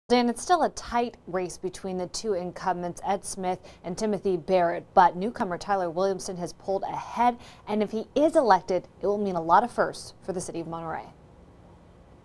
Dan, it's still a tight race between the two incumbents, Ed Smith and Timothy Barrett, but newcomer Tyler Williamson has pulled ahead, and if he is elected, it will mean a lot of firsts for the city of Monterey.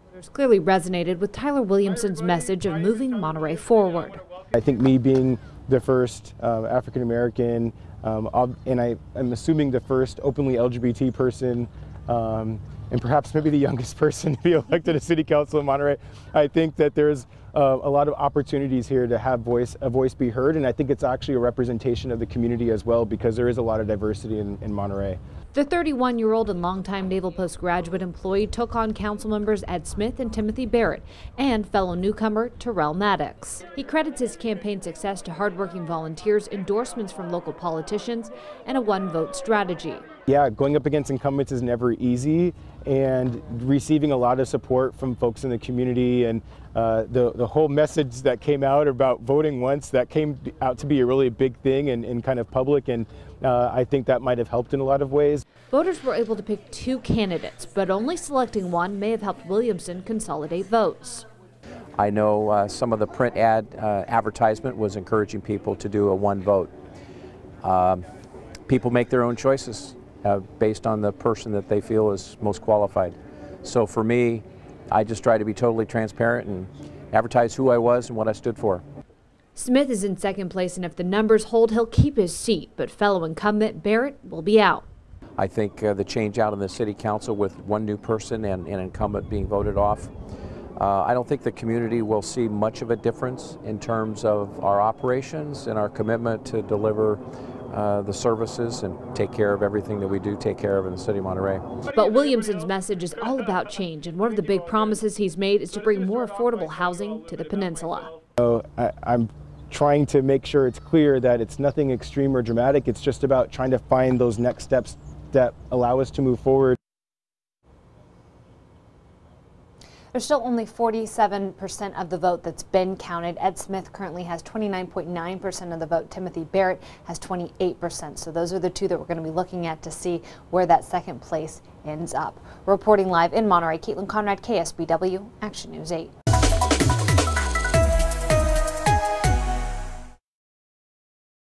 Voters clearly resonated with Tyler Williamson's message of moving Monterey forward. I think me being the first African American, and I'm assuming the first openly LGBT person, and perhaps maybe the youngest person to be elected to City Council in Monterey, I think that there's a lot of opportunities here to have a voice be heard, and I think it's actually a representation of the community as well, because there is a lot of diversity in Monterey. The 31-year-old and longtime Naval Postgraduate employee took on council members Ed Smith and Timothy Barrett and fellow newcomer Terrell Maddox. He credits his campaign success to hardworking volunteers, endorsements from local politicians, and a one-vote strategy. Yeah, going up against incumbents is never easy, and receiving a lot of support from folks in the community, and the whole message that came out about voting once, that came out to be a really big thing and kind of public, and I think that might have helped in a lot of ways. Voters were able to pick two candidates, but only selecting one may have helped Williamson consolidate votes. I know some of the print advertisement was encouraging people to do a one vote. People make their own choices based on the person that they feel is most qualified. So for me, I just try to be totally transparent and advertise who I was and what I stood for. Smith is in second place, and if the numbers hold, he'll keep his seat, but fellow incumbent Barrett will be out. I think the change out in the city council with one new person and an incumbent being voted off, I don't think the community will see much of a difference in terms of our operations and our commitment to deliver the services and take care of everything that we do take care of in the city of Monterey. But Williamson's message is all about change, and one of the big promises he's made is to bring more affordable housing to the peninsula. So I'm trying to make sure it's clear that it's nothing extreme or dramatic. It's just about trying to find those next steps that allow us to move forward. There's still only 47% of the vote that's been counted. Ed Smith currently has 29.9% of the vote. Timothy Barrett has 28%. So those are the two that we're going to be looking at to see where that second place ends up. Reporting live in Monterey, Caitlin Conrad, KSBW Action News 8.